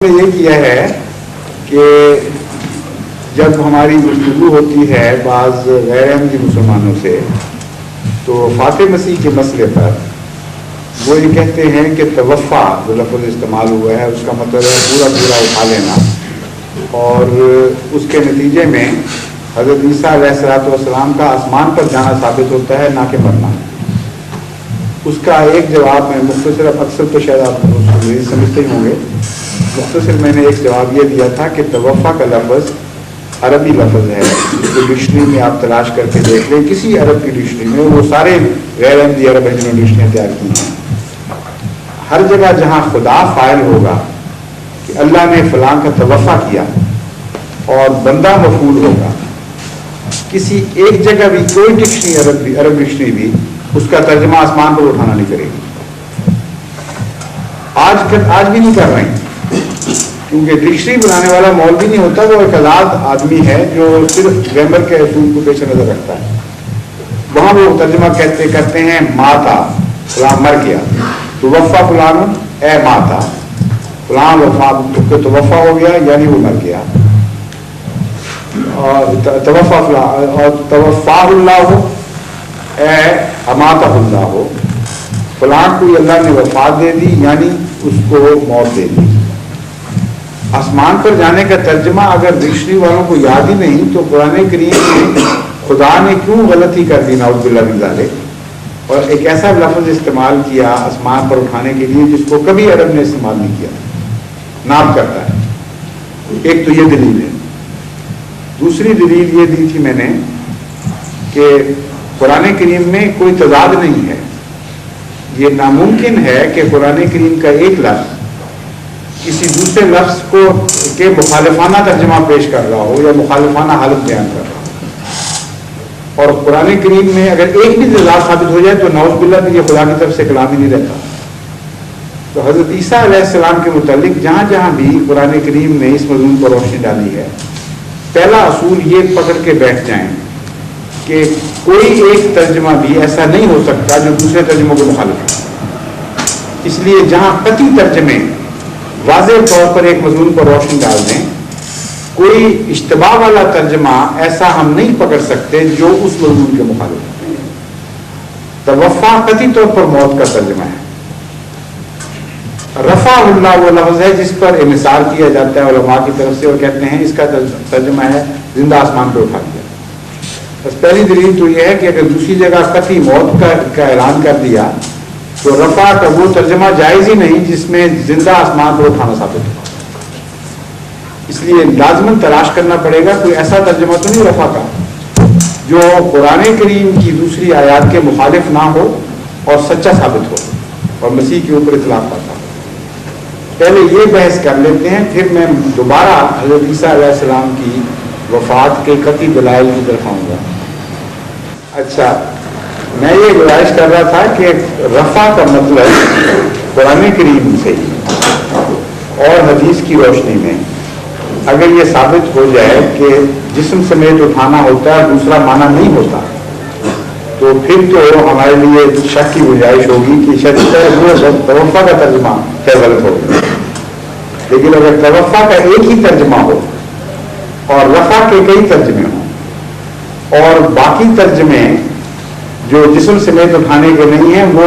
نے یہ کیا ہے کہ جب ہماری گفتگو ہوتی ہے بعض غیر احمدی مسلمانوں سے تو فاتح مسیح کے مسئلے پر وہ یہ کہتے ہیں کہ توفع جو لفظ استعمال ہوا ہے اس کا مطلب ہے پورا پورا اٹھا لینا، اور اس کے نتیجے میں حضرت عیسیٰ علیہ السلام کا آسمان پر جانا ثابت ہوتا ہے، نہ کہ مرنا۔ اس کا ایک جواب میں مختصر، اکثر تو شاید آپ سمجھتے ہی ہوں گے، مختصر میں نے ایک جواب یہ دیا تھا کہ توفع کا لفظ عربی لفظ ہے، اس کو ڈکشنری میں آپ تلاش کر کے دیکھ لیں، کسی عرب کی ڈکشنری میں، وہ سارے غیر احمدی عرب ہیں جنہوں نے ڈکشنریاں تیار کی ہیں، ہر جگہ جہاں خدا فاعل ہوگا کہ اللہ نے فلاں کا توفع کیا اور بندہ مفعول ہوگا، کسی ایک جگہ بھی کوئی ڈکشنری عرب ڈکشنری بھی اس کا ترجمہ آسمان پر اٹھانا نہیں کرے گی۔ آج بھی نہیں کر رہے ہیں، کیونکہ ڈکشنری بنانے والا مولوی نہیں ہوتا، وہ ایک آزاد آدمی ہے جو صرف گرامر کے اصول کو پیش نظر رکھتا ہے۔ وہاں وہ ترجمہ کرتے ہیں ماتا فلاں مر گیا، توفع فلان اے ماتا فلاں وفا توفع ہو گیا یعنی وہ مر گیا، اور توفع فلاں اور توفع اللہ ہو اے اماتہ اللہ ہو، فلاں کو اللہ نے وفات دے دی یعنی اس کو موت دے دی۔ آسمان پر جانے کا ترجمہ اگر ڈکشنری والوں کو یاد ہی نہیں تو قرآن کریم میں خدا نے کیوں غلطی کر دی نعوذ باللہ من ذالک، اور ایک ایسا لفظ استعمال کیا آسمان پر اٹھانے کے لیے جس کو کبھی عرب نے استعمال نہیں کیا، ناپ کرتا ہے۔ ایک تو یہ دلیل ہے۔ دوسری دلیل یہ دی تھی میں نے کہ قرآن کریم میں کوئی تضاد نہیں ہے، یہ ناممکن ہے کہ قرآن کریم کا ایک لفظ کسی دوسرے لفظ کو کے مخالفانہ ترجمہ پیش کر رہا ہو یا مخالفانہ حالت بیان کر رہا ہو، اور قرآن کریم میں اگر ایک بھی تضاد ثابت ہو جائے تو نعوذ باللہ کہ یہ خدا کی طرف سے کلام ہی نہیں رہتا۔ تو حضرت عیسیٰ علیہ السلام کے متعلق جہاں جہاں بھی قرآن کریم نے اس موضوع پر روشنی ڈالی ہے، پہلا اصول یہ پکڑ کے بیٹھ جائیں کہ کوئی ایک ترجمہ بھی ایسا نہیں ہو سکتا جو دوسرے ترجموں کو مخالف ہے۔ اس لیے جہاں قطعی ترجمے واضح طور پر ایک مضمون پر روشنی ڈال دیں، کوئی اشتباہ والا ترجمہ ایسا ہم نہیں پکڑ سکتے جو اس مضمون کے مخالف ہے۔ توفع قطعی طور پر موت کا ترجمہ ہے۔ رفع اللہ وہ لفظ ہے جس پر انحصار کیا جاتا ہے علماء کی طرف سے، اور کہتے ہیں اس کا ترجمہ ہے زندہ آسمان پہ اٹھا دیا۔ بس پہلی دلیل تو یہ ہے کہ اگر دوسری جگہ قطعی موت کا اعلان کر دیا تو رفع کا وہ ترجمہ جائز ہی نہیں جس میں زندہ آسمان پر اٹھانا ثابت ہو۔ اس لیے لازماً تلاش کرنا پڑے گا کوئی ایسا ترجمہ تو نہیں رفع کا جو قرآن کریم کی دوسری آیات کے مخالف نہ ہو اور سچا ثابت ہو اور مسیح کے اوپر اطلاق پاتا ہو۔ پہلے یہ بحث کر لیتے ہیں، پھر میں دوبارہ حضرت عیسیٰ علیہ السلام کی وفات کے قطعی دلائل کی طرف آؤں گا۔ اچھا، میں یہ گزارش کر رہا تھا کہ رفع کا مطلب قرآن کریم سے اور حدیث کی روشنی میں اگر یہ ثابت ہو جائے کہ جسم سمیت اٹھانا ہوتا ہے، دوسرا معنی نہیں ہوتا، تو پھر تو ہمارے لیے شک کی گنجائش ہوگی کہ شاید توفع کا ترجمہ کیا غلط ہوگا۔ لیکن اگر توفع کا ایک ہی ترجمہ ہو اور رفع کے کئی ترجمے ہوں اور باقی ترجمے جو جسم سمیت اٹھانے کے نہیں ہیں وہ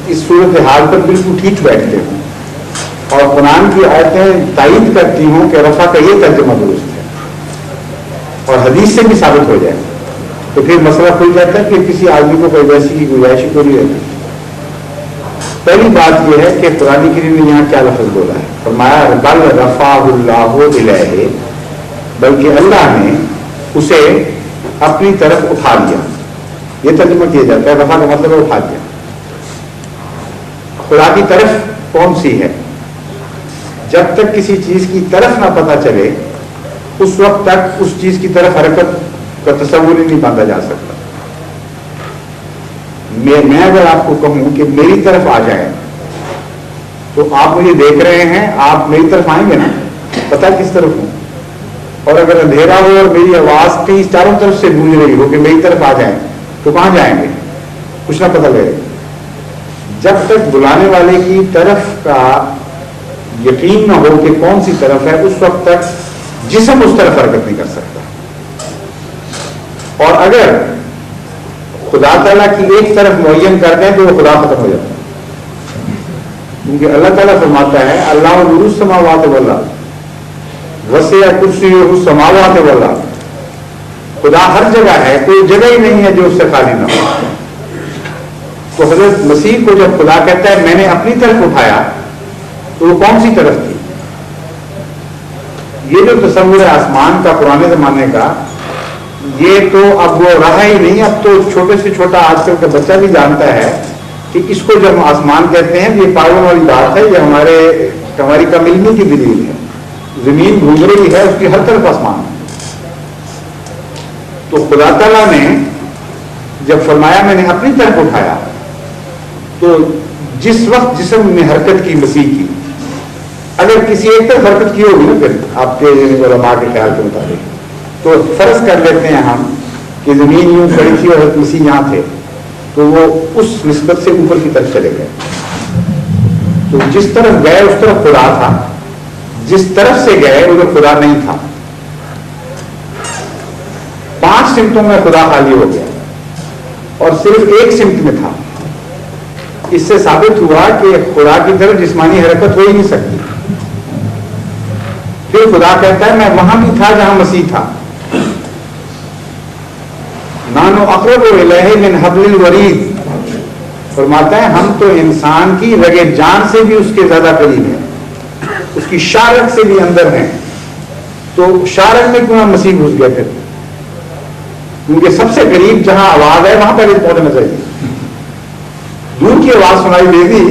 اس صورتحال پر بالکل ٹھیک بیٹھتے ہوں اور قرآن کی آیتیں تائید کرتی ہوں کہ رفع کا یہ ترجمہ درست ہے اور حدیث سے بھی ثابت ہو جائے، تو پھر مسئلہ کھل جاتا ہے کہ کسی آدمی کو کوئی ویسی کی گنجائش کو نہیں رہتی۔ پہلی بات یہ ہے کہ قرآن کریم نے یہاں کیا لفظ بولا ہے، فرمایا بل رفعہ اللہ الیہ، بلکہ اللہ نے اسے اپنی طرف اٹھا لیا۔ یہ ترجمہ کیا جاتا ہے، رفع کا مطلب ہے اٹھا دیا۔ خدا کی طرف کون سی ہے؟ جب تک کسی چیز کی طرف نہ پتہ چلے اس وقت تک اس چیز کی طرف حرکت کا تصور ہی نہیں باندھا جا سکتا۔ میں اگر آپ کو کہوں کہ میری طرف آ جائیں تو آپ مجھے دیکھ رہے ہیں، آپ میری طرف آئیں گے نا، پتہ کس طرف ہوں، اور اگر اندھیرا ہو اور میری آواز کہیں چاروں طرف سے گونج رہی ہو کہ میری طرف آ جائیں تو کہاں جائیں گے؟ کچھ نہ پتہ لگے۔ جب تک بلانے والے کی طرف کا یقین نہ ہو کہ کون سی طرف ہے، اس وقت تک جسم اس طرف حرکت نہیں کر سکتا. اور اگر خدا تعالیٰ کی ایک طرف معین کر دیں تو وہ خدا ختم ہو جاتا ہے. کیونکہ اللہ تعالیٰ فرماتا ہے اللہ نور السماوات والارض وسع کرسیہ السماوات والارض. خدا ہر جگہ ہے، کوئی جگہ ہی نہیں ہے جو اس سے خالی نہ ہو. تو حضرت مسیح کو جب خدا کہتا ہے میں نے اپنی طرف اٹھایا تو وہ کون سی طرف تھی؟ یہ جو تصور ہے آسمان کا پرانے زمانے کا، یہ تو اب وہ رہا ہی نہیں. اب تو چھوٹے سے چھوٹا آج کل کا بچہ بھی جانتا ہے کہ اس کو جب ہم آسمان کہتے ہیں یہ پاگلوں والی بات ہے، یہ ہماری کم علمی کی دلیل ہے. زمین گھوم رہی ہے، اس کی ہر طرف آسمان ہے. تو خدا تعالیٰ نے جب فرمایا میں نے اپنی طرف اٹھایا، تو جس وقت جسم نے حرکت کی مسیح کی، اگر کسی ایک طرف حرکت کی ہوگی نا پھر آپ کے علماء کے خیال کے مطابق، تو فرض کر لیتے ہیں ہم کہ زمین یوں کھڑی تھی اور حضرت مسیح یہاں تھے، تو وہ اس نسبت سے اوپر کی طرف چلے گئے. تو جس طرف گئے اس طرف خدا تھا، جس طرف سے گئے ادھر خدا نہیں تھا. 5 سمتوں میں خدا خالی ہو گیا اور صرف ایک سمت میں تھا. اس سے ثابت ہوا کہ خدا کی طرف جسمانی حرکت ہو ہی نہیں سکتی. پھر خدا کہتا ہے میں وہاں بھی تھا جہاں مسیح تھا. نانو اقرب الیہ من حبل الورید، فرماتا ہے ہم تو انسان کی رگے جان سے بھی اس کے زیادہ قریب ہیں، اس کی شارک سے بھی اندر ہیں. تو شارک میں کیوں مسیح گھس گئے پھر؟ کیونکہ سب سے قریب جہاں آواز ہے وہاں پہلے پہنچنا چاہیے. دور کی آواز سنائی دے دی،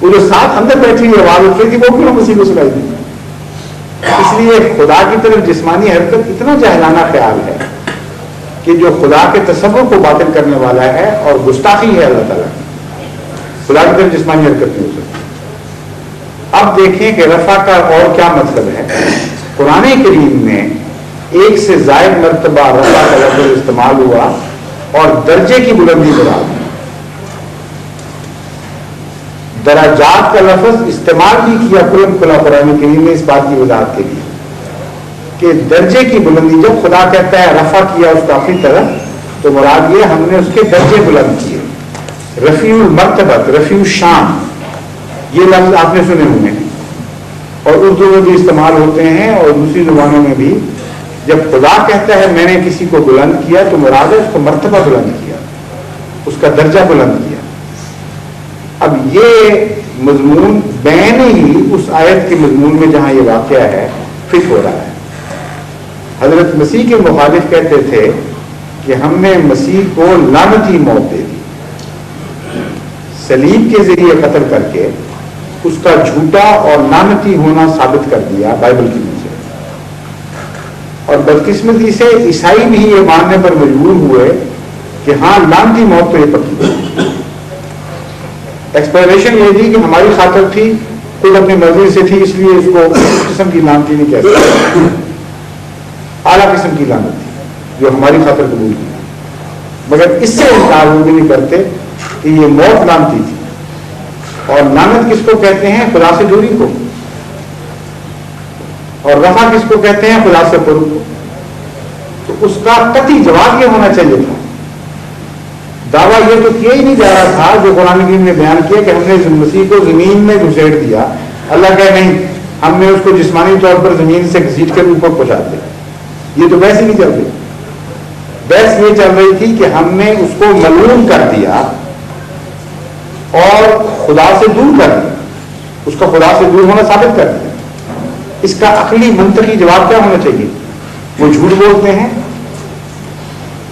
وہ جو ساتھ اندر بیٹھی ہوئی آواز اٹھ رہی تھی وہ کیوں مسیح کو سنائی دی؟ اس لیے خدا کی طرف جسمانی حرکت اتنا جاہلانہ خیال ہے کہ جو خدا کے تصور کو باطل کرنے والا ہے اور گستاخی ہے اللہ تعالیٰ کی. خدا کی طرف جسمانی حرکت نہیں ہو سکتی. اب دیکھیں کہ رفع کا اور کیا مطلب ہے. قرآن کریم میں ایک سے زائد مرتبہ رفع کا لفظ استعمال ہوا اور درجے کی بلندی مراد ہے. درجات کا لفظ استعمال بھی کیا کلم کھلا قرآن کریم میں اس بات کی وضاحت کے لیے کہ درجے کی بلندی. جب خدا کہتا ہے رفع کیا اس کو اپنی طرف، تو مراد یہ ہم نے اس کے درجے بلند کیے. رفیع المرتبت، رفیع الشان، یہ لفظ آپ نے سنے ہوں گے اور اردو میں بھی استعمال ہوتے ہیں اور دوسری زبانوں میں بھی. جب خدا کہتا ہے میں نے کسی کو بلند کیا تو مراد ہے اس کو مرتبہ بلند کیا، اس کا درجہ بلند کیا. اب یہ مضمون بین ہی اس آیت کے مضمون میں جہاں یہ واقعہ ہے فٹ ہو رہا ہے. حضرت مسیح کے مخالف کہتے تھے کہ ہم نے مسیح کو لعنتی موت دے دی، صلیب کے ذریعے قتل کر کے اس کا جھوٹا اور لعنتی ہونا ثابت کر دیا بائبل کی وجہ سے. اور بدقسمتی سے عیسائی بھی یہ ماننے پر مجبور ہوئے کہ ہاں لعنتی موت تو یہ پکی ہے. ایکسپلینیشن یہ تھی کہ ہماری خاطر تھی، خود اپنی مرضی سے تھی، اس لیے اس کو اس قسم کی لعنتی نہیں کہہ سکتے. اعلیٰ قسم کی لعنت تھی جو ہماری خاطر قبول کی، مگر اس سے انکار وہ بھی نہیں کرتے کہ یہ موت لعنتی تھی. اور لعنت کس کو کہتے ہیں؟ خدا سے دوری کو. اور رفع کس کو کہتے ہیں؟ خدا سے قرب کو. تو اس کا قطعی جواب یہ ہونا چاہیے تھا. دعویٰ یہ تو کیا ہی نہیں جا رہا تھا جو قرآن کریم نے بیان کیا کہ ہم نے مسیح کو زمین میں گھسیٹ دیا. اللہ کہے نہیں، ہم نے اس کو جسمانی طور پر زمین سے گھسیٹ کر اوپر پہنچا دیا. یہ تو بحث ہی نہیں چل رہی. بحث یہ چل رہی تھی کہ ہم نے اس کو ملعون کر دیا اور خدا سے دور کر دیا، اس کا خدا سے دور ہونا ثابت کر دیا. اس کا عقلی منطقی جواب کیا ہونا چاہیے؟ وہ جھوٹ بولتے ہیں،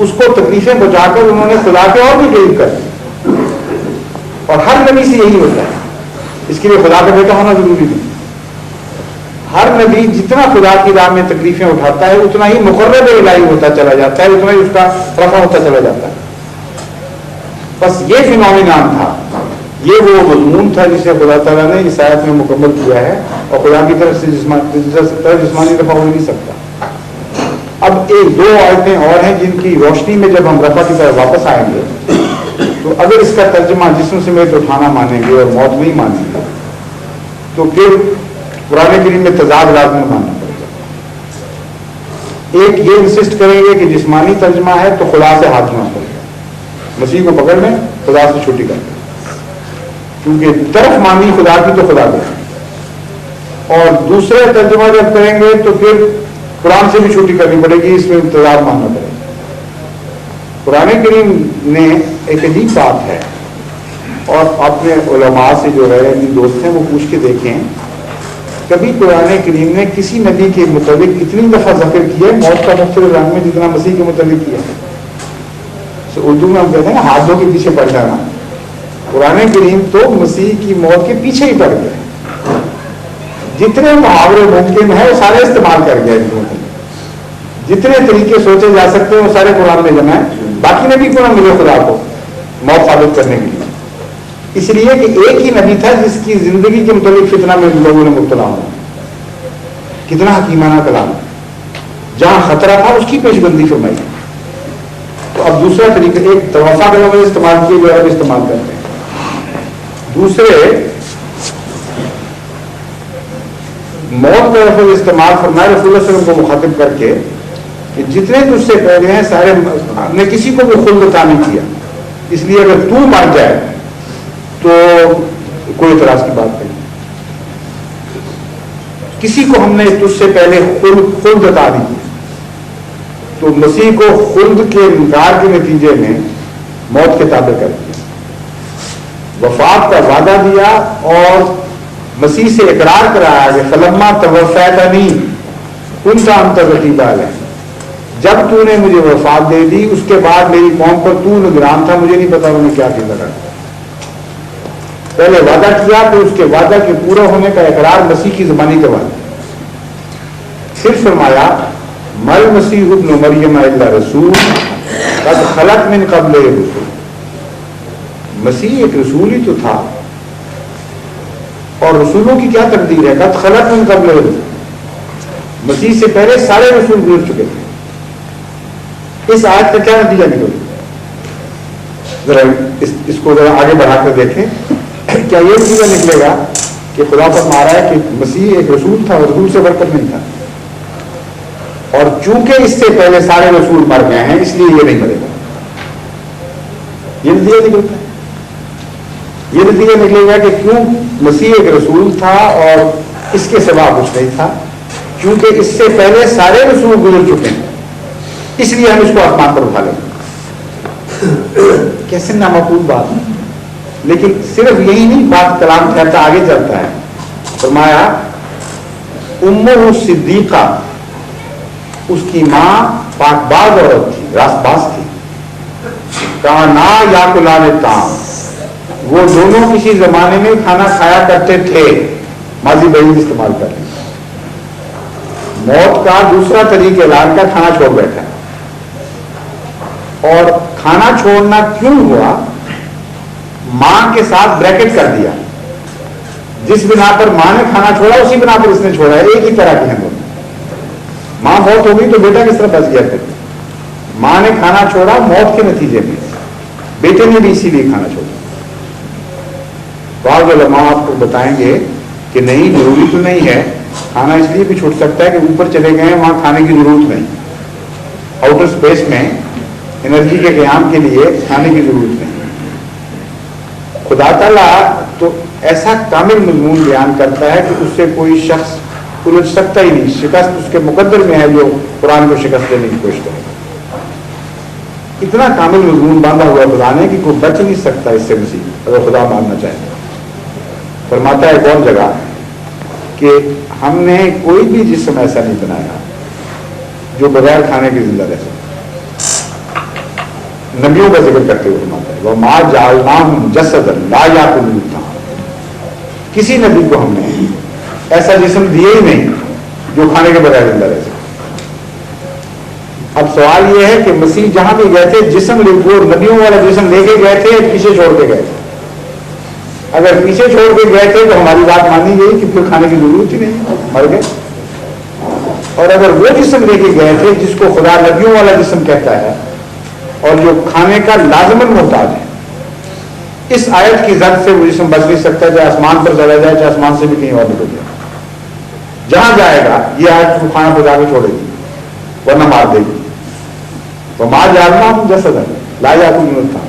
اس کو تکلیفیں بچا کر انہوں نے خدا کے اور بھی قریب کر دیا. اور ہر نبی سے یہی ہوتا ہے. اس کے لیے خدا کا بیٹا ہونا ضروری نہیں. ہر نبی جتنا خدا کی راہ میں تکلیفیں اٹھاتا ہے اتنا ہی مقرب الہی ہوتا چلا جاتا ہے، اتنا ہی اس کا رفع ہوتا چلا جاتا ہے. بس یہ فینومینان تھا، یہ وہ مضمون تھا جسے خدا تعالیٰ نے اس آیت میں مکمل کیا ہے. اور خدا کی طرف سے جسمانی رفع ہو نہیں سکتا. اب ایک دو آیتیں اور ہیں جن کی روشنی میں جب ہم رفع کی طرف واپس آئیں گے تو اگر اس کا ترجمہ جسم سمیت اٹھانا مانیں گے اور موت نہیں مانیں گے تو پھر قرآن کریم میں تضاد لازمی ماننا پڑے گا. ایک یہ انسسٹ کریں گے کہ جسمانی ترجمہ ہے تو خدا سے ہاتھ جوڑنا پڑے گا, مسیح کو پکڑ لیں خدا سے چھٹی کر دیں, کیونکہ طرف مانی خدا کی تو خدا دے. اور دوسرے ترجمہ جب کریں گے تو پھر قرآن سے بھی چھٹی کرنی پڑے گی, اس میں تضاد ماننا پڑے گا. قرآن کریم نے ایک عجیب بات ہے, اور اپنے علماء سے جو ہے میری دوست ہیں وہ پوچھ کے دیکھیں, کبھی قرآن کریم نے کسی نبی کے متعلق اتنی دفعہ ذکر کیا ہے موت کا مختلف رنگ میں جتنا مسیح کے متعلق کیا ہے. اردو میں ہم کہتے ہیں ہاتھوں کے پیچھے پڑ جانا, قرآن کریم تو مسیح کی موت کے پیچھے ہی پڑ گیا. جتنے محاورے ممکن ہیں وہ سارے استعمال کر گئے, جتنے طریقے سوچے جا سکتے ہیں وہ سارے قرآن میں جمع ہیں. باقی نبی کو نہ ملے خدا کو موت ثابت کرنے کے لیے, اس لیے کہ ایک ہی نبی تھا جس کی زندگی کے متعلق فتنہ میں لوگوں نے مبتلا ہونا. کتنا حکیمانہ کلام, جہاں خطرہ تھا اس کی پیش بندی فرمائی. تو اب دوسرا طریقہ, ایک توفا کا لفظ استعمال کیے جو ہے استعمال کرتے ہیں, دوسرے موت کا لفظ استعمال فرمائے رسول اللہ صلی اللہ علیہ وسلم کو مخاطب کر کے کہ جتنے تجھ سے پہلے ہیں سارے نے کسی کو بھی خلد عطا نہیں کیا, اس لیے اگر تو مر جائے تو کوئی اعتراض کی بات نہیں. کسی کو ہم نے تجھ سے پہلے خلد عطا نہیں کی, تو مسیح کو خلد کے انکار کے نتیجے میں موت کے تابع کر دیا, وفات کا وعدہ دیا اور مسیح سے اقرار کرایا کہ فلما توفیتنی کنت انت رقیب علیہ, جب تو نے مجھے وفات دے دی اس کے بعد میری قوم پر تو نگران تھا, مجھے نہیں پتا انہوں نے کیا کیا. پہلے وعدہ کیا پھر اس کے وعدہ کے پورا ہونے کا اقرار مسیح کی زبانی کروا دیا. پھر فرمایا مل مسیح ابن مریم الا رسول قد خلت من قبل الرسل, مسیح ایک رسول ہی تو تھا, اور رسولوں کی کیا تقدیر ہے, قد خلت من قبل الرسل, مسیح سے پہلے سارے رسول گزر چکے تھے. اس آیت کا کیا نتیجہ نکلے, ذرا اس کو ذرا آگے بڑھا کر دیکھیں. کیا یہ نتیجہ نکلے گا کہ خدا فرما رہا ہے کہ مسیح ایک رسول تھا اور رسول سے بڑھ کر نہیں تھا, اور چونکہ اس سے پہلے سارے رسول مر گئے ہیں اس لیے یہ نہیں مرے گا. یہ نتیجہ نکلتا ہے. یہ نتیجہ نکلے گا کہ کیوں مسیح ایک رسول تھا اور اس کے سوا کچھ نہیں تھا, کیونکہ اس سے پہلے سارے رسول گزر چکے ہیں اس لیے ہم اس کو آسمان پر اٹھا لیں گے. کیسے نامعقول بات ہے. لیکن صرف یہی نہیں, بات کلام کہتا آگے چلتا ہے. فرمایا امہ صدیقہ, اس کی ماں پاک باز عورت تھی, راست باز تھی. کانا یاکلان الطعام, وہ دونوں کسی زمانے میں کھانا کھایا کرتے تھے, ماضی بعید استعمال کر لیں. موت کا دوسرا طریقہ علاج کا کھانا چھوڑ بیٹھا, اور کھانا چھوڑنا کیوں ہوا, ماں کے ساتھ بریکٹ کر دیا. جس بنا پر ماں نے کھانا چھوڑا اسی بنا پر اس نے چھوڑا, ایک ہی طرح کے ہیں دونوں. ماں موت ہو گئی تو بیٹا کس طرح بچ گیا. پھر ماں نے کھانا چھوڑا موت کے نتیجے میں, بیٹے نے بھی اسی لیے کھانا چھوڑا. بعض علماء آپ کو بتائیں گے کہ نہیں, ضروری تو نہیں ہے, کھانا اس لیے بھی چھوٹ سکتا ہے کہ اوپر چلے گئے وہاں کھانے کی ضرورت نہیں, آؤٹر اسپیس میں انرجی کے قیام کے لیے کھانے کی ضرورت نہیں. خدا تعالیٰ تو ایسا کامل مضمون بیان کرتا ہے کہ اس سے کوئی شخص الجھ سکتا ہی نہیں. شکست اس کے مقدر میں ہے جو قرآن کو شکست دینے کی کوشش کرے گا. اتنا کامل مضمون باندھا ہوا خدا نے کہ کوئی بچ نہیں سکتا اس سے مسیح اگر خدا ماننا چاہے. فرماتا ہے ایک اور جگہ کہ ہم نے کوئی بھی جسم ایسا نہیں بنایا جو بغیر کھانے کے زندہ رہ سکے. نبیوں کا ذکر کرتے ہوئے فرماتا ہے وَمَا جَعَلْنَاهُمْ جَسَدًا لَا يَأْكُلُونَ الطَّعَامَ, کسی نبی کو ہم نے ایسا جسم دیے ہی نہیں جو کھانے کے بغیر زندہ رہ سکے. اب سوال یہ ہے کہ مسیح جہاں بھی گئے تھے جسم لے وہ نبیوں والا جسم لے کے گئے تھے, پیچھے چھوڑ کے گئے تھے. اگر پیچھے چھوڑ کے گئے تھے تو ہماری بات مانی گئی کہ پھر کھانے کی ضرورت ہی نہیں, مر گئے. اور اگر وہ جسم لے کے گئے تھے جس کو خدا نبیوں والا جسم کہتا ہے اور جو کھانے کا لازماً محتاج ہے, اس آیت کی زد سے وہ جسم بچ نہیں سکتا, چاہے آسمان پر چلا جائے چاہے آسمان سے بھی کہیں اور نکل جائے. جہاں جائے گا یہ آیت اس کو کھانا پہنچا کے چھوڑے گی ورنہ مار دے گی. تو ماں جاننا ہم جسد ہے لا جاتی نہیں تھا.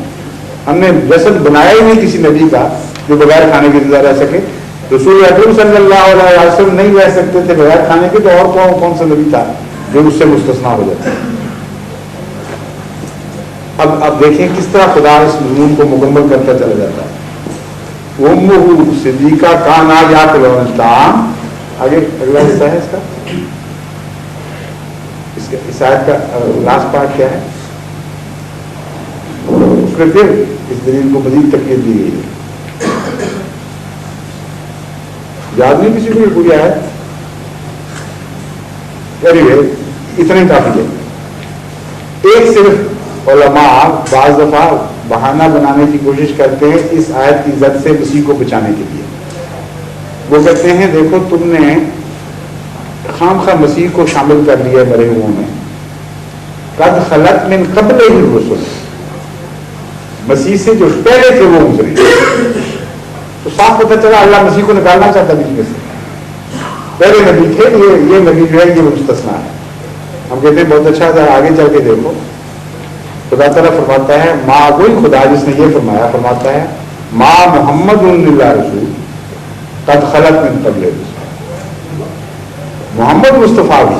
ہم نے جسد بنایا ہی نہیں کسی نبی کا جو بغیر کھانے کے زندہ رہ سکے. رسول اکرم صلی اللہ علیہ وسلم نہیں رہ سکتے تھے بغیر کھانے کے, تو اور کون سا نبی تھا جو اس سے مستثنا ہو جاتا ہے. اب دیکھیں کس طرح خدا اس مضمون کو مکمل کرتا چلا جاتا ہے. امہ صدیقہ کانا یاکلون الطعام. آگے اگلا حصہ ہے اس کا, اس آیت کا لاسٹ پارٹ کیا ہے, اس میں پھر اس دلیل کو مزید تقویت دی گئی ہے. یاد نہیں کسی کو یہ پوری آیت؟ اتنا ہی کافی ہے. ایک صرف علماء بعض دفعہ بہانہ بنانے کی کوشش کرتے ہیں اس آیت کی زد سے مسیح کو بچانے کے لیے. وہ کہتے ہیں دیکھو تم نے خام خواہ مسیح کو شامل کر لیا مرے ہوں میں. قد خلت من قبل الرسل, مسیح سے جو پہلے تھے وہ گزرے. تو صاف پتہ چلا اللہ مسیح کو نکالنا چاہتا بیچ میں سے. پہلے نبی تھے, یہ نبی جو ہے یہ مستثنا ہے. ہم کہتے ہیں بہت اچھا تھا, آگے چل کے دیکھو خدا تعالیٰ فرماتا ہے ماں وہی خدا جس نے یہ فرمایا فرماتا ہے ماں محمد اللہ رسول قد خلت من قبل رسول. محمد مصطفیٰ بھی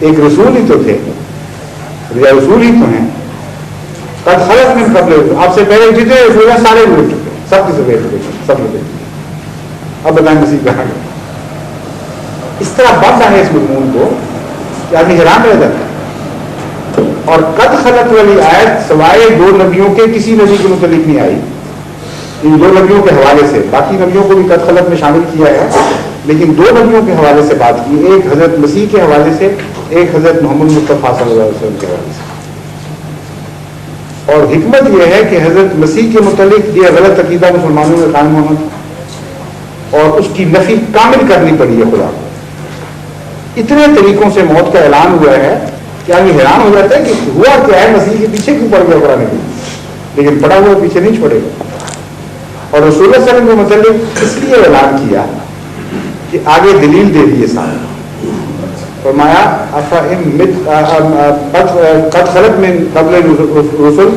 ایک رسول ہی تو تھے, رسول ہی تو ہیں. قد خلت من قبل رسول, آپ سے پہلے جتنے رسول ہیں سارے مل چکے, سب کی سب لوگ. اب بتائیں مسیح کہاں گئے. اس طرح بند ہے اس مضمون کو کہ آدمی حیران رہ جاتا ہے. اور قد خلت والی آیت سوائے دو نبیوں کے کسی نبی کے متعلق نہیں آئی. ان دو نبیوں کے حوالے سے, باقی نبیوں کو بھی قد خلت میں شامل کیا ہے, لیکن دو نبیوں کے حوالے سے بات کی. ایک حضرت مسیح کے حوالے سے, ایک حضرت محمد مصطفیٰ صلی اللہ علیہ وسلم کے حوالے سے. اور حکمت یہ ہے کہ حضرت مسیح کے متعلق یہ غلط عقیدہ مسلمانوں میں قائم ہونا تھا اور اس کی نفی کامل کرنی پڑی ہے خدا کو. اتنے طریقوں سے موت کا اعلان ہوا ہے کہ آدمی حیران ہو جاتا ہے کہ ہوا کیا ہے, مسیح کے پیچھے کیوں پڑ گیا قرآن میں, لیکن پڑا ہوا پیچھے نہیں چھوڑے گا. اور رسول اللہ صلی اللہ علیہ وسلم کے متعلق اس لیے اعلان کیا کہ آگے دلیل دے دیے سارے. فرمایا قد خلت من قبل الرسل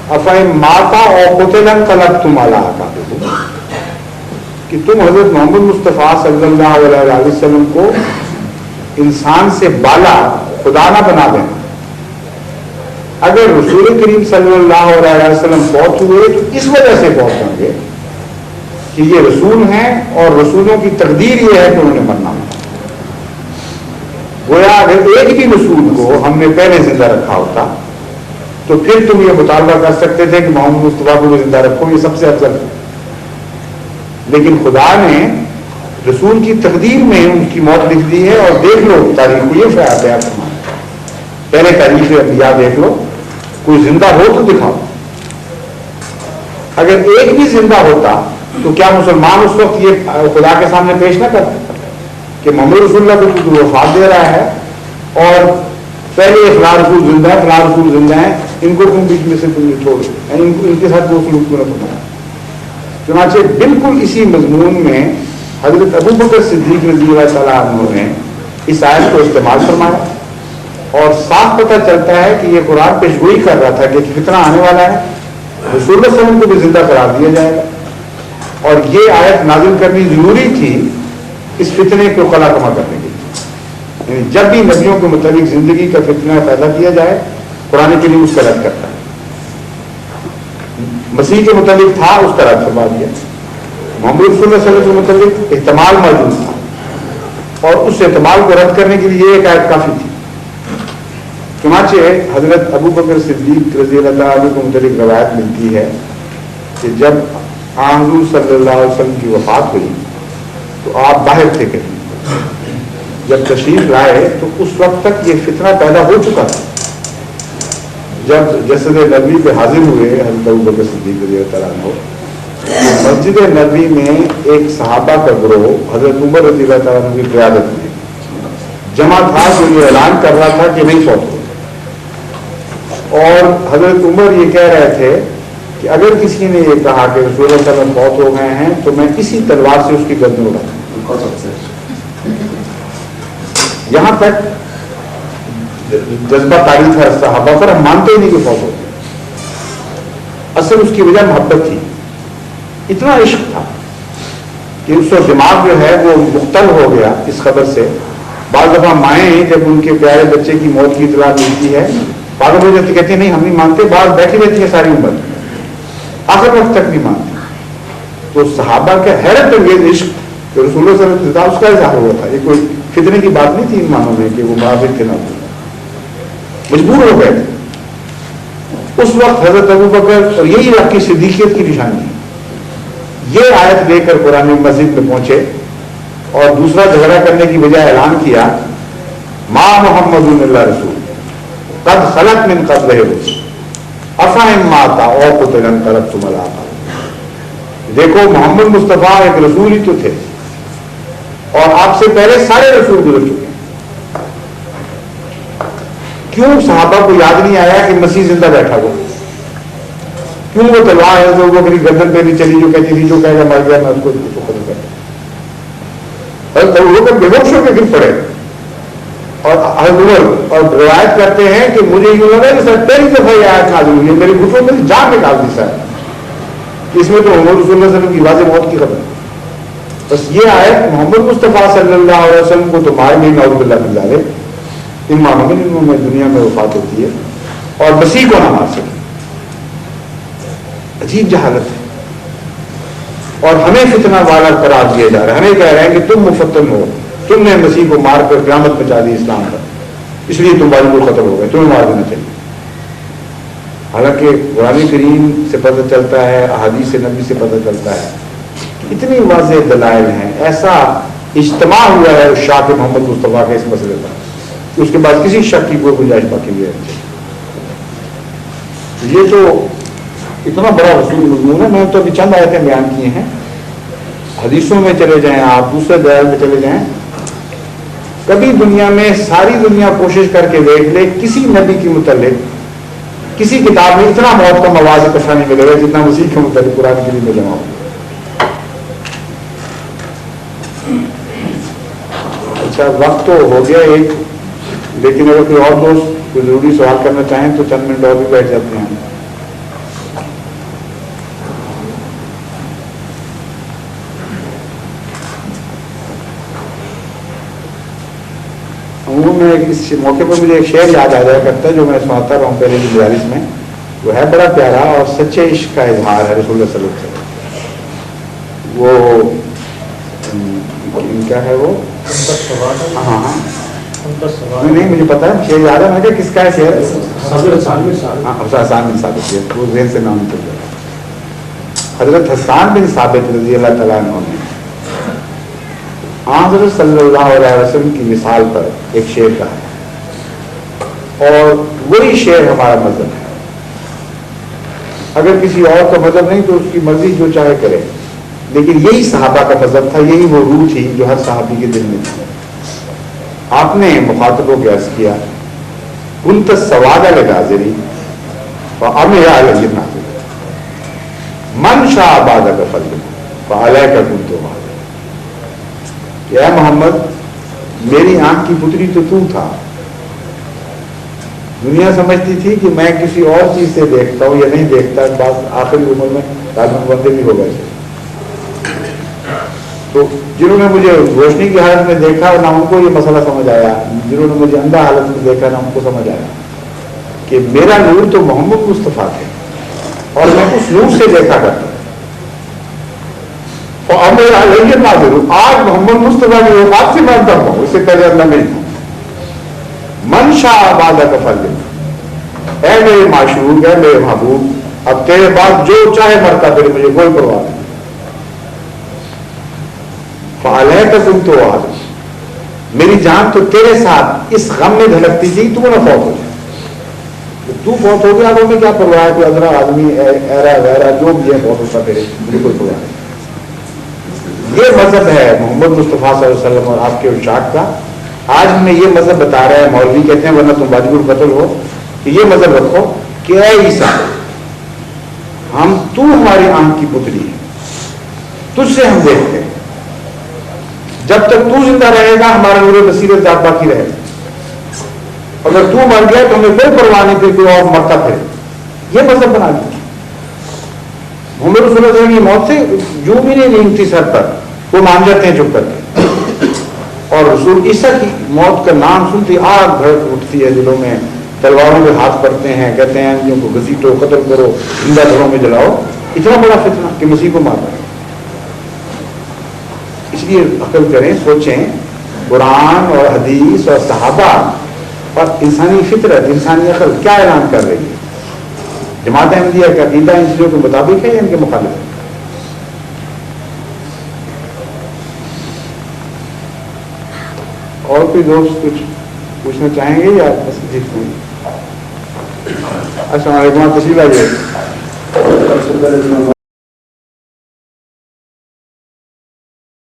افإن مات او قتل انقلبتم علی اعقابکم, کہ تم حضرت محمد مصطفیٰ صلی اللہ علیہ وسلم کو انسان سے بالا خدا نہ بنا دینا. اگر رسول کریم صلی اللہ علیہ وسلم فوت ہوئے تو اس وجہ سے فوت ہوں گے کہ یہ رسول ہیں اور رسولوں کی تقدیر یہ ہے کہ انہوں نے مرنا ہوتا. گویا اگر ایک بھی رسول کو ہم نے پہلے زندہ رکھا ہوتا تو پھر تم یہ مطالبہ کر سکتے تھے کہ محمد مصطفیٰ کو زندہ رکھو, یہ سب سے افضل ہے. لیکن خدا نے رسول کی تقدیر میں ان کی موت لکھ دی ہے. اور دیکھ لو تاریخ کو, یہ خیال ہے آپ پہلے تاریخ انبیاء دیکھ لو, کوئی زندہ ہو تو دکھاؤ. اگر ایک بھی زندہ ہوتا تو کیا مسلمان اس وقت یہ خدا کے سامنے پیش نہ کرتے کہ محمد رسول اللہ کو وفات دے رہا ہے اور پہلے فلاں رسول زندہ ہے, فلاں رسول زندہ ہے, ان کو تم بیچ میں سے تم چھوڑ ان کے ساتھ وہ سلوک کو نہ کرنا. چنانچہ بالکل اسی مضمون میں حضرت ابو بکر صدیق رضی اللہ تعالیٰ عنہ نے اس آیت کو استعمال فرمایا اور صاف پتہ چلتا ہے کہ یہ قرآن پیشگوئی کر رہا تھا کہ فتنہ آنے والا ہے, رسول اللہ صلی اللہ علیہ وسلم کو بھی زندہ قرار دیا جائے گا. اور یہ آیت نازل کرنی ضروری تھی اس فتنے کو خلا کما کرنے کے لیے. یعنی جب بھی نبیوں کے مطابق زندگی کا فتنہ پیدا کیا جائے قرآن کے لیے اس کا رد کرتا ہے. مسیح کے متعلق تھا, اس کا رد فرما دیا. محمد رسول اللہ صلی اللہ علیہ وسلم کے متعلق احتمال موجود تھا اور اس احتمال کو رد کرنے کے لیے ایک آیت کافی تھی. چنانچہ حضرت ابو بکر صدیق رضی اللہ عنہ کو متعلق روایت ملتی ہے کہ جب حضور صلی اللہ علیہ وسلم کی وفات ہوئی تو آپ باہر تھے کہیں. جب تشریف لائے تو اس وقت تک یہ فتنہ پیدا ہو چکا تھا. جب جسد نبوی پہ حاضر ہوئے حضرت ابو بکر صدیق رضی اللہ عنہ, مسجد نبوی میں ایک صحابہ کا گروہ حضرت عمر رضی اللہ تعالیٰ عنہ کی قیادت میں جمع تھا جو یہ اعلان کر رہا تھا کہ نہیں فوت ہو. اور حضرت عمر یہ کہہ رہے تھے کہ اگر کسی نے یہ کہا کہ رسول اللہ صلی اللہ علیہ وسلم فوت ہو گئے ہیں تو میں اسی تلوار سے اس کی گردن اڑا دوں. یہاں تک جذبہ تعریف ہے صحابہ پر، ہم مانتے ہی نہیں کہ فوت ہوتے. اصل اس کی وجہ محبت تھی، اتنا عشق تھا کہ اس وقت دماغ جو ہے وہ مختل ہو گیا اس خبر سے. بعض دفعہ مائیں جب ان کے پیارے بچے کی موت کی اطلاع ملتی ہے پاگل ہو جاتی، کہتی ہیں نہیں ہم نہیں مانتے. بعض بیٹھی رہتی ہے ساری عمر آخر وقت تک نہیں مانتے. تو صحابہ کا حیرت انگیز عشق کہ رسول اللہ صلی اللہ علیہ وسلم اس کا اظہار ہوا تھا. یہ کوئی فتنے کی بات نہیں تھی ان معنوں میں کہ وہ منافق تھے، نہ مجبور ہو گئے تھے. اس وقت حضرت ابو بکر، اور یہی آپ کی صدیقیت کی نشانی ہے، یہ آیت لے کر قرآن مسجد میں پہنچے اور دوسرا جھگڑا کرنے کی بجائے اعلان کیا ما محمد اللہ رسول قد خلق من قبلہ الرسل افإن مات أو قتل انقلبتم على أعقابكم. دیکھو محمد مصطفیٰ ایک رسول ہی تو تھے اور آپ سے پہلے سارے رسول گزر چکے ہیں. کیوں صحابہ کو یاد نہیں آیا کہ مسیح زندہ بیٹھا ہوا؟ کیوں وہ تلوار ہے جو وہ میری گردن پہ نہیں چلی جو کہتی تھی جو کہے گا مر گیا میں اس کو ختم کر بے ہوش ہو کے گر پڑے. اور اور روایت کرتے ہیں کہ مجھے یوں لگا کہ سر پہلی دفعہ یہ آیت نازل ہوئی ہے، میری گھٹنوں میں جان نکال دی سر. اس میں تو محمد رسول اللہ صلی اللہ علیہ وسلم کی واضح موت کی خبر. بس یہ آیت محمد مصطفیٰ صلی اللہ علیہ وسلم کو تو مار نہیں، نعوذ باللہ من ذالک، ان معنوں میں جنہوں میں دنیا میں وفات ہوتی ہے، اور مسیح کو نہ مار سکے. عجیب جہالت ہے. اور ہمیں فتنہ والا قرار دیا جا رہا ہے. ہمیں کہہ رہے ہیں کہ تم مفتن ہو، تم نے مسیح کو مار کر قیامت مچا دی اسلام پر، اس لیے تم واجب القتل ہو گئے، تمہیں مار دینا چاہیے. حالانکہ قرآن کریم سے پتہ چلتا ہے، احادیث نبی سے پتہ چلتا ہے کہ اتنی واضح دلائل ہیں. ایسا اجتماع ہوا ہے اس شاہ محمد مصطفیٰ کے اس مسئلے پر، اس کے بعد کسی شک کی کوئی گنجائش باقی نہیں ہے. یہ تو اتنا بڑا رسول مضمون ہے. میں تو ابھی چند آیتیں بیان کیے ہیں. حدیثوں میں چلے جائیں آپ، دوسرے دلائل میں چلے جائیں، کبھی دنیا میں ساری دنیا کوشش کر کے دیکھ لے کسی نبی کے متعلق کسی کتاب میں اتنا موت کا مواد اکٹھا نہیں ملے گا جتنا مسیح کے متعلق قرآن کریم میں جمع ہو. اچھا وقت تو ہو گیا ایک، لیکن اگر کوئی اور دوست کوئی ضروری سوال کرنا چاہیں تو چند منٹ اور بھی بیٹھ جاتے ہیں. میں اس موقع پر مجھے ایک شعر یاد آ جایا کرتا ہے جو میں سناتا رہا ہوں پہلے کی مجالس میں. وہ ہے بڑا پیارا اور سچے عشق کا اظہار ہے رسول اللہ صلی اللہ علیہ وسلم. وہ کیا ہے وہ ہاں نہیں مجھے پتا ہے شعر یاد ہے. میں کہا کس کا ہے شعر؟ حسان بن ثابت. وہ ذہن سے نام نکل گیا. حضرت حسان بن ثابت رضی اللہ تعالیٰ عنہ نے حضرت صلی اللہ علیہ وسلم کی مثال پر ایک شعر کہا ہے، اور وہی شعر ہمارا مذہب ہے. اگر کسی اور کا مذہب نہیں تو اس کی مرضی جو چاہے کرے، لیکن یہی صحابہ کا مذہب تھا، یہی وہ روح تھی جو ہر صحابی کے دل میں تھی. آپ نے مخاطبوں کو عرض کیا كنت السواد للحاضرین فأمر علی الناظرین من شاء بعدک فضل فعلیک كنت وعد. اے محمد میری آنکھ کی پتری تو تھا. دنیا سمجھتی تھی کہ میں کسی اور چیز سے دیکھتا ہوں یا نہیں دیکھتا. بعض آخری عمر میں لازم بندے بھی ہو گئے تھے. تو جنہوں نے مجھے روشنی کی حالت میں دیکھا نہ ان کو یہ مسئلہ سمجھ آیا، جنہوں نے مجھے اندھا حالت میں دیکھا نہ ان کو سمجھ آیا کہ میرا نور تو محمد مصطفیٰ تھے اور میں اس نور سے دیکھا کرتا ہوں. آج محمد مصطفیٰ کی وفات سے میں تب ہوں، اس سے پہلے اللہ نہیں تھا. من شاء بعدک فضل، اے میرے معشوق، اے میرے محبوب، اب تیرے بعد جو چاہے مرتا پھر مجھے کوئی پرواہ نہیں. فعلیک كنت وعد، میری جان تو تیرے ساتھ اس غم میں دھڑکتی تھی تو نہ فوت ہو جائے. تو فوت ہو گیا تو میں کیا پرواہ ہے، کوئی ادرا آدمی ایرا ویرا جو بھی ہے فوت ہوتا پھر مجھے کوئی پرواہ نہیں. یہ مذہب ہے محمد مصطفیٰ صلی اللہ علیہ وسلم اور آپ کے ارشاد کا. آج ہمیں یہ مذہب بتا رہا ہے، مولوی کہتے ہیں ورنہ تم واجب القتل ہو، کہ یہ مذہب رکھو کہ اے عیسیٰ تو ہماری آنکھ کی پتلی ہے، تجھ سے ہم دیکھتے ہیں. جب تک تو زندہ رہے گا ہمارا نور بصیرت ذات باقی رہے گا. اگر تو مر گیا تو ہمیں کوئی پرواہ نہیں, پھر کوئی اور مرتا پھر. یہ مذہب بنا دیا. محمد رسول اللہ صلی اللہ علیہ وسلم کی موت سے جو بھی نہیں رینگتی سر پر, وہ مان جاتے ہیں چپ کر کے. اور رسول عیسیٰ کی موت کا نام سنتے آگ بھڑک اٹھتی ہے دلوں میں, تلواروں پہ ہاتھ پڑتے ہیں, کہتے ہیں ان کو گھسیٹو, قتل کرو, زندہ گھروں میں جلاؤ. اتنا بڑا فتنہ کہ مسیح کو مار رہا ہے. اس لیے عقل کریں, سوچیں, قرآن اور حدیث اور صحابہ اور انسانی فطرت, انسانی عقل کیا اعلان کر رہی ہے. جماعت احمدیہ کا عقیدہ ان چیزوں کے مطابق ہے یا ان کے مخالف ہے؟ اور کوئی دوست کچھ پوچھنا چاہیں گے یا بس جیت ہوں؟ السلام علیکم, تشریف لائیے.